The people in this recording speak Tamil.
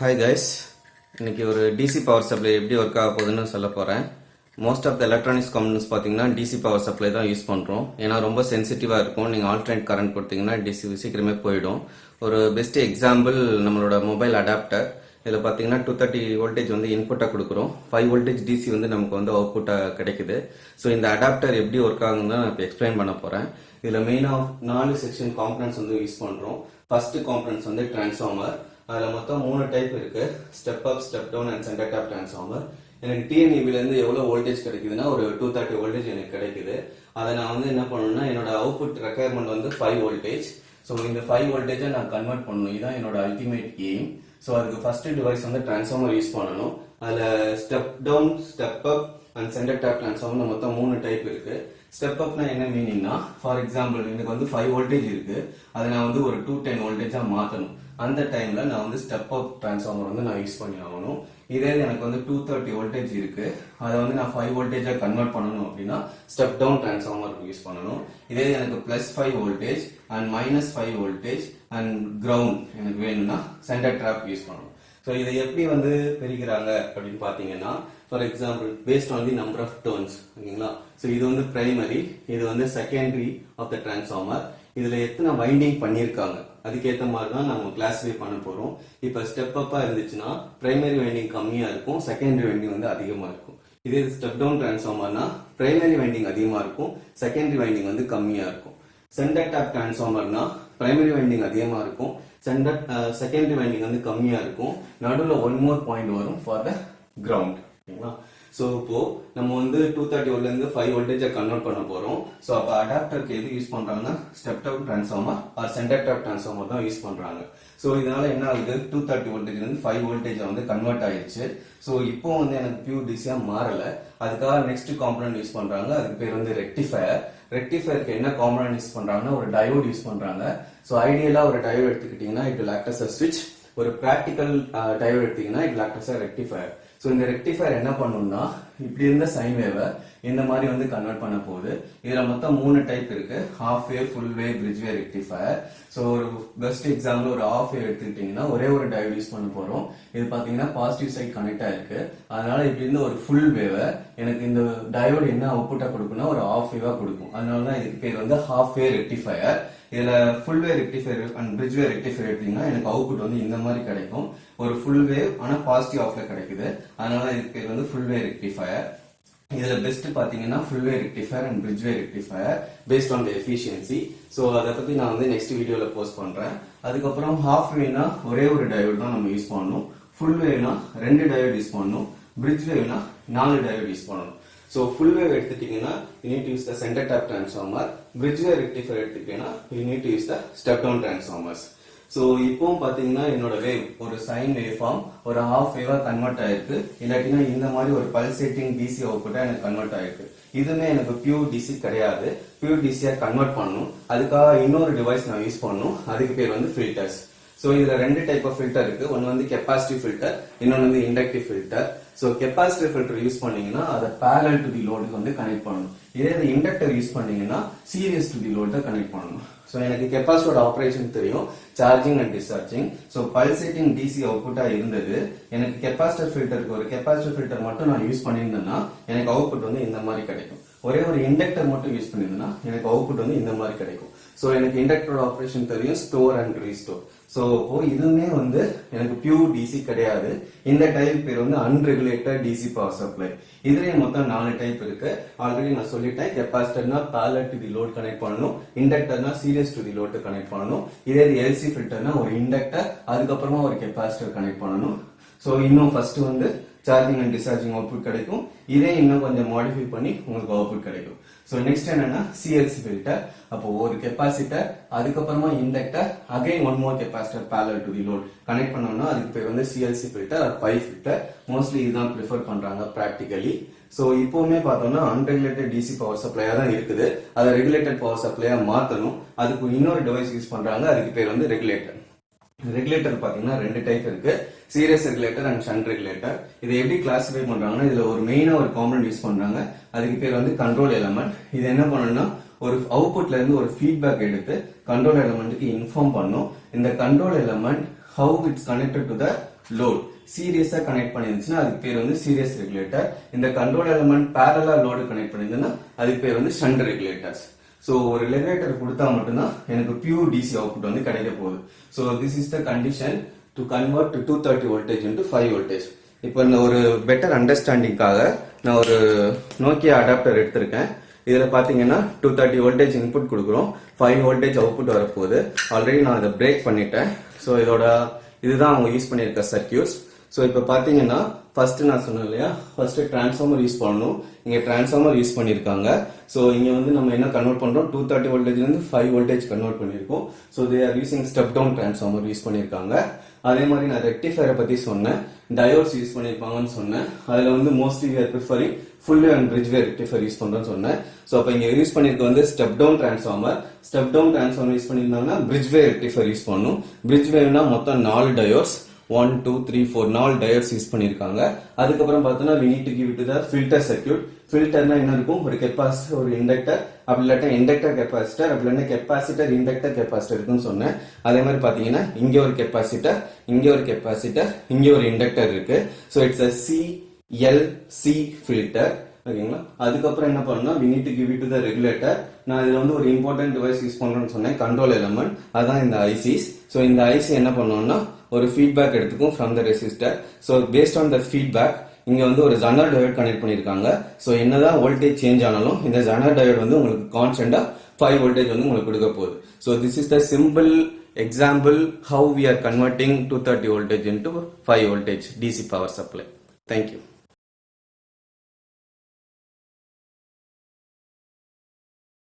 ஹாய் கைஸ், இன்னைக்கு ஒரு டிசி பவர் சப்ளை எப்படி ஒர்க் ஆக போகுதுன்னு சொல்ல போகிறேன். Most of the electronics companies பார்த்தீங்கன்னா டிசி பவர் சப்ளை தான் யூஸ் பண்ணுறோம். ஏன்னா ரொம்ப சென்சிட்டிவாக இருக்கும். நீங்கள் ஆல்டர்னேட் கரண்ட் கொடுத்தீங்கன்னா டிசி சீக்கிரமே போயிடும். ஒரு பெஸ்ட் எக்ஸாம்பிள் நம்மளோட மொபைல் அடாப்டர். இதில் பார்த்தீங்கன்னா 230 வோல்டேஜ் வந்து இன்புட்டாக கொடுக்குறோம். 5 வோல்டேஜ் டிசி வந்து நமக்கு வந்து அவுட்புட்டாக கிடைக்குது. ஸோ இந்த அடாப்டர் எப்படி ஒர்க் ஆகுதுன்னு தான் நான் இப்போ எக்ஸ்பிளைன் பண்ண போகிறேன். இதில் மெயினாக 4 செக்ஷன் காம்பனன்ட்ஸ் வந்து யூஸ் பண்ணுறோம். ஃபர்ஸ்ட் காம்பனன்ட்ஸ் வந்து டிரான்ஸ்ஃபார்மர். அதில் மொத்தம் 3 டைப் இருக்கு. Step up, step down and centre tap transformer. எனக்கு டிஎன்இபிலேருந்து எவ்வளோ வோல்டேஜ் கிடைக்குதுன்னா ஒரு 230 வோல்டேஜ் எனக்கு கிடைக்குது. அதை நான் வந்து என்ன பண்ணணும்னா என்னோட அவுட்புட் ரெக்குயர்மெண்ட் வந்து 5 வோல்டேஜ். ஸோ இந்த 5 வோல்டேஜை நான் கன்வெர்ட் பண்ணணும். இதுதான் என்னோட அல்டிமேட் எய்ம். ஸோ அதுக்கு ஃபர்ஸ்ட் டிவைஸ் வந்து டிரான்ஸ்ஃபார்மர் யூஸ் பண்ணணும். அதில் step down, step up and centre tap transformer மொத்தம் 3 டைப் இருக்கு. ஸ்டெப் அப்னா என்ன மீனிங்னா, ஃபார் எக்ஸாம்பிள் எனக்கு வந்து 5 வோல்டேஜ் இருக்கு. அதை நான் வந்து ஒரு 210 வோல்டேஜா மாற்றணும். அந்த டைம்ல நான் வந்து ஸ்டெப் அப் டிரான்ஸ்ஃபார்மர் வந்து நான் யூஸ் பண்ணி ஆகணும். இதே எனக்கு வந்து 230 வோல்டேஜ் இருக்கு. அதை வந்து நான் 5 வோல்டேஜா கன்வெர்ட் பண்ணணும் அப்படின்னா ஸ்டெப் டவுன் டிரான்ஸ்ஃபார்மர் யூஸ் பண்ணணும். இதே எனக்கு +5 voltage and -5 voltage and ground எனக்கு வேணும்னா சென்டர் ட்ராப் யூஸ் பண்ணணும். ஸோ இதை எப்படி வந்து பிரிக்கிறாங்க அப்படின்னு பார்த்தீங்கன்னா, for example based on the number of turns, ஓகேங்களா. ஸோ இது வந்து பிரைமரி, இது வந்து செகண்டரி ஆஃப் த டிரான்ஸ்ஃபார்மர். இதுல எத்தனை வைண்டிங் பண்ணியிருக்காங்க அதுக்கேற்ற மாதிரி தான் நம்ம கிளாஸிஃபை பண்ண போறோம். இப்போ ஸ்டெப் அப்பா இருந்துச்சுன்னா பிரைமரி வைண்டிங் கம்மியா இருக்கும், செகண்டரி வைண்டிங் வந்து அதிகமா இருக்கும். இதே ஸ்டெப் டவுன் டிரான்ஸ்ஃபார்மர்னா பிரைமரி வைண்டிங் அதிகமா இருக்கும், செகண்டரி வைண்டிங் வந்து கம்மியா இருக்கும். சென்டர் டேப் டிரான்ஸ்ஃபார்மர்னா பிரைமரி வைண்டிங் அதிகமா இருக்கும், செகண்டரி வைண்டிங் வந்து கம்மியா இருக்கும். நடுவில் ஒன் மோர் பாயிண்ட் வரும் ஃபார் த கிரவுண்ட், ஓகேங்களா. ஸோ இப்போ நம்ம வந்து 230 வோல்ட்லேருந்து 5 வோல்டேஜை கன்வெர்ட் பண்ண போறோம். ஸோ அப்போ அடாப்டருக்கு எது யூஸ் பண்றாங்கன்னா step down transformer or centre tap transformer தான் யூஸ் பண்றாங்க. ஸோ இதனால என்ன ஆகுது, 230 வோல்டேஜ்லேருந்து 5 வோல்டேஜ் வந்து கன்வெர்ட் ஆயிடுச்சு. ஸோ இப்போ வந்து எனக்கு பியூர் டிசியா மாறல. அதுக்காக நெக்ஸ்ட் காம்பனன்ட் யூஸ் பண்றாங்க. அதுக்கு பேர் வந்து ரெக்டிஃபயர். ரெக்டிஃபயருக்கு என்ன காம்பனன்ட் யூஸ் பண்றாங்கன்னா ஒரு டயோட் யூஸ் பண்றாங்க. ஸோ ஐடியலா ஒரு டயோட் எடுத்துக்கிட்டீங்கன்னா it will act as a switch. ஒரு பிராக்டிக்கல் டயோட் எடுத்தீங்கன்னா it will act as a rectifier. So இந்த ரெக்டிஃபயர் என்ன பண்ணும்னா இப்படி இருந்த சைன் வேவை இந்த மாதிரி வந்து கன்வெர்ட் பண்ண போகுது. இதுல மொத்தம் 3 டைப் இருக்கு: half wave, full wave, bridge wave rectifier. So ஒரு பெஸ்ட் எக்ஸாம்பிள் ஒரு ஹாஃப் வேவ் எடுத்துக்கிட்டீங்கன்னா ஒரே ஒரு டயோட் யூஸ் பண்ண போறோம். இது பாத்தீங்கன்னா பாசிட்டிவ் சைட் கனெக்ட் ஆயிருக்கு. அதனால இப்படி இருந்த ஒரு ஃபுல் வேவை எனக்கு இந்த டயோட் என்ன அவுட்புட்டா கொடுக்கும்னா ஒரு ஹாஃப் வேவா கொடுக்கும். அதனாலதான் இதுக்கு பேர் வந்து ஹாஃப் வேவ் ரெக்டிஃபயர். இதுல full wave rectifier and bridge wave rectifier எடுத்தீங்கன்னா எனக்கு அவுட்புட் வந்து இந்த மாதிரி கிடைக்கும். ஒரு ஃபுல் வேவ் ஆனா பாசிட்டிவ் ஆஃப்ல கிடைக்குது. அதனால இதுக்கு பேர் வந்து ஃபுல் வேவ் ரெக்டிஃபயர். இதுல பெஸ்ட் பாத்தீங்கன்னா full wave rectifier and bridge wave rectifier based on the efficiency. So அதை பத்தி நான் வந்து நெக்ஸ்ட் வீடியோல போஸ்ட் பண்றேன். அதுக்கப்புறம் ஹாஃப் வேவ்னா ஒரே ஒரு டயோட் தான் நம்ம யூஸ் பண்ணணும். ஃபுல் வேவ்னா 2 டயோட் யூஸ் பண்ணணும். பிரிட்ஜ் வேவ்னா 4 டயோட் யூஸ் பண்ணணும். ஸோ ஃபுல் வேவ் எடுத்துட்டீங்கன்னா you need to use the center tap transformer. bridge wave rectifier எடுத்துட்டீங்கன்னா you need to use the step down transformers. So இப்போவும் பாத்தீங்கன்னா என்னோட வேவ் ஒரு சைன் வேவ் ஃபார்ம் ஒரு ஹாஃப் வேவா கன்வெர்ட் ஆயிருக்கு. இல்லாட்டினா இந்த மாதிரி ஒரு பல்சேட்டிங் டிசி அவுட்புட்டா எனக்கு கன்வெர்ட் ஆயிருக்கு. இதுமே எனக்கு பியூர் டிசி கிடையாது. பியூர் டிசியா கன்வெர்ட் பண்ணணும். அதுக்காக இன்னொரு டிவைஸ் நான் யூஸ் பண்ணணும். அதுக்கு பேர் வந்து ஃபில்டர்ஸ். ஸோ இதுல 2 டைப் ஆஃப் ஃபில்டர் இருக்கு. ஒன்னு வந்து கெப்பாசிட்டிவ் ஃபில்டர், இன்னொன்னு வந்து inductive filter. So capacitive filter use பண்ணீங்கன்னா அதை பேரலல் டு தி லோடுக்கு வந்து கனெக்ட் பண்ணணும். இதே இண்டக்டர் யூஸ் பண்ணீங்கன்னா series to the load connect பண்ணணும். ஸோ எனக்கு கெப்பாசிட்டியோட ஆப்ரேஷன் தெரியும், charging and discharging. So pulsating DC அவுட்புட்டா இருந்தது. எனக்கு கெப்பாசிட்டர் ஃபில்டருக்கு ஒரு கெப்பாசிட்டர் ஃபில்டர் மட்டும் நான் யூஸ் பண்ணியிருந்தேன்னா எனக்கு அவுட்புட் வந்து இந்த மாதிரி கிடைக்கும். ஒரே ஒரு இண்டக்டர் மட்டும் யூஸ் பண்ணியிருந்தேன்னா எனக்கு அவுட்புட் வந்து இந்த மாதிரி கிடைக்கும். ஸோ எனக்கு இண்டக்டரோட ஆப்ரேஷன் தெரியும், ஸ்டோர் அண்ட் ரீஸ்டோர். ஸோ இதுவுமே வந்து எனக்கு பியூர் டிசி கிடையாது. இந்த டைப் பேர் வந்து அன்ரெகுலேட்டட் டிசி பவர் சப்ளை. இதுலயே மொத்தம் 4 டைப் இருக்கு. ஆல்ரெடி நான் சொல்லிட்டேன். கெப்பாசிட்டர்னா parallel to the load connect பண்ணணும், இண்டக்டர்னா series to the load connect பண்ணணும். இதே எல்சி ஃபில்டர்னா ஒரு இண்டக்டர் அதுக்கப்புறமா ஒரு கெப்பாசிட்டர் கனெக்ட் பண்ணணும். ஸோ இன்னும் ஃபர்ஸ்ட் வந்து சார்ஜிங் அண்ட் டிஸ்சார்ஜிங் அவுட்புட் கிடைக்கும். இதே இன்னும் கொஞ்சம் மாடிஃபை பண்ணி உங்களுக்கு அவுட்புட் கிடைக்கும். ஸோ நெக்ஸ்ட் என்னன்னா சிஎல்சி ஃபில்டர். அப்போ ஒரு கெப்பாசிட்டர் அதுக்கப்புறமா inductor again one more capacitor parallel to the load கனெக்ட் பண்ணோம்னா அதுக்கு பேர் வந்து CLC filter R by filter. Mostly இதுதான் ப்ரிஃபர் பண்றாங்க ப்ராக்டிகலி. ஸோ இப்பவுமே பார்த்தோம்னா அன்ரெகுலேட்டட் டிசி பவர் சப்ளையா தான் இருக்குது. அதை ரெகுலேட்டட் பவர் சப்ளையா மாத்தணும். அதுக்கு இன்னொரு டிவைஸ் யூஸ் பண்றாங்க. அதுக்கு பேர் வந்து ரெகுலேட்டர். ரெகுலேட்டர் பாத்தீங்கன்னா 2 டைப் இருக்கு: series regulator and shunt regulator. இதை எப்படி கிளாசிஃபை பண்றாங்கன்னா இதுல ஒரு மெயினா ஒரு காம்பனன்ட் யூஸ் பண்றாங்க. அதுக்கு பேர் வந்து கண்ட்ரோல் எலமெண்ட். இது என்ன பண்ணணும்னா ஒரு அவுட்புட்ல இருந்து ஒரு ஃபீட்பேக் எடுத்து கண்ட்ரோல் எலமெண்ட்டுக்கு இன்ஃபார்ம் பண்ணும். இந்த control element how it's connected to the load சீரியஸா கனெக்ட் பண்ணிருந்துச்சுன்னா அதுக்கு பேர் வந்து சீரியஸ் ரெகுலேட்டர். இந்த கண்ட்ரோல் எலிமெண்ட் பேரலா லோடு கனெக்ட் பண்ணிருந்ததுன்னா அதுக்கு பேர் வந்து ஷண்ட் ரெகுலேட்டர்ஸ். ஸோ ஒரு ரெகுலேட்டர் கொடுத்தா மட்டும்தான் எனக்கு பியூர் டிசி அவுட்புட் வந்து கிடைக்க போகுது. So this is the condition to convert to 230 voltage into 5 voltage. இப்போ இந்த ஒரு பெட்டர் அண்டர்ஸ்டாண்டிங்காக நான் ஒரு நோக்கியா அடாப்டர் எடுத்திருக்கேன். இதில் பார்த்தீங்கன்னா 230 வோல்டேஜ் இன்புட் கொடுக்குறோம், 5 வோல்டேஜ் அவுட்புட் வரப்போகுது. ஆல்ரெடி நான் அதை பிரேக் பண்ணிட்டேன். ஸோ இதுதான் அவங்க யூஸ் பண்ணியிருக்க சர்க்கியூட்ஸ். ஸோ இப்போ பார்த்தீங்கன்னா ஃபர்ஸ்ட் நான் சொன்னேன் இல்லையா, ஃபர்ஸ்ட் டிரான்ஸ்ஃபார்மர் யூஸ் பண்ணணும். இங்கே டிரான்ஸ்ஃபார்மர் யூஸ் பண்ணியிருக்காங்க. ஸோ இங்கே வந்து நம்ம என்ன கன்வெர்ட் பண்ணுறோம், 230 வோல்டேஜ்லேருந்து 5 வோல்டேஜ் கன்வெர்ட் பண்ணியிருக்கோம். So they are using step down transformer use பண்ணியிருக்காங்க. அதே மாதிரி நான் ரெக்டிஃபயரை பற்றி சொன்னேன், டயோட்ஸ் யூஸ் பண்ணியிருப்பாங்கன்னு சொன்னேன். அதில் வந்து mostly we are preferring full and bridge wave rectifier use பண்ணுறோன்னு சொன்னேன். ஸோ அப்போ இங்கே யூஸ் பண்ணியிருக்க வந்து step down transformer. Step down transformer use பண்ணியிருந்தாங்கன்னா பிரிட்ஜ் வே ரெக்டிஃபயர் யூஸ் பண்ணணும். பிரிட்ஜ் வேவ்னா மொத்தம் 4 டயோட்ஸ், 1 2 3 4 4 டயோட்ஸ் யூஸ் பண்ணிருக்காங்க. அதுக்கப்புறம் பார்த்தோன்னா we need to give it to the filter circuit. ஃபில்டர்னா என்ன இருக்கும், ஒரு கெப்பாசிட்டர், ஒரு இண்டக்டர், அப்படி இல்லாட்டா இண்டக்டர் கெப்பாசிட்டர், அப்படி இல்லைன்னா கெப்பாசிட்டர் இண்டக்டர் கெப்பாசிட்டர் இருக்குன்னு சொன்னேன். அதே மாதிரி பார்த்தீங்கன்னா இங்கே ஒரு கெப்பாசிட்டர், இங்கே ஒரு கெப்பாசிட்டர், இங்கே ஒரு இண்டக்டர் இருக்கு. So it's a CLC filter. ஓகேங்களா. அதுக்கப்புறம் என்ன பண்ணா we need to give it to the regulator. நான் இதுல வந்து ஒரு இம்பார்ட்டன்ட் டிவைஸ் யூஸ் பண்றேன்னு சொன்னேன், கண்ட்ரோல் எலிமெண்ட். அதான் இந்த ஐசிஸ். ஸோ இந்த ஐசி என்ன பண்ணோம்னா ஒரு ஃபீட்பேக் எடுத்துக்கும் from the resistor. So based on the feedback இங்க வந்து ஒரு ஜனர் டயோட் கனெக்ட் பண்ணிருக்காங்க. ஸோ என்னதான் வோல்டேஜ் சேஞ்ச் ஆனாலும் இந்த ஜனர் டயோட் வந்து உங்களுக்கு கான்ஸ்டன்டா 5 வோல்டேஜ் வந்து உங்களுக்கு கொடுக்க போகுது. So this is the simple example how we are converting 230 voltage into 5 voltage DC power supply. Thank you.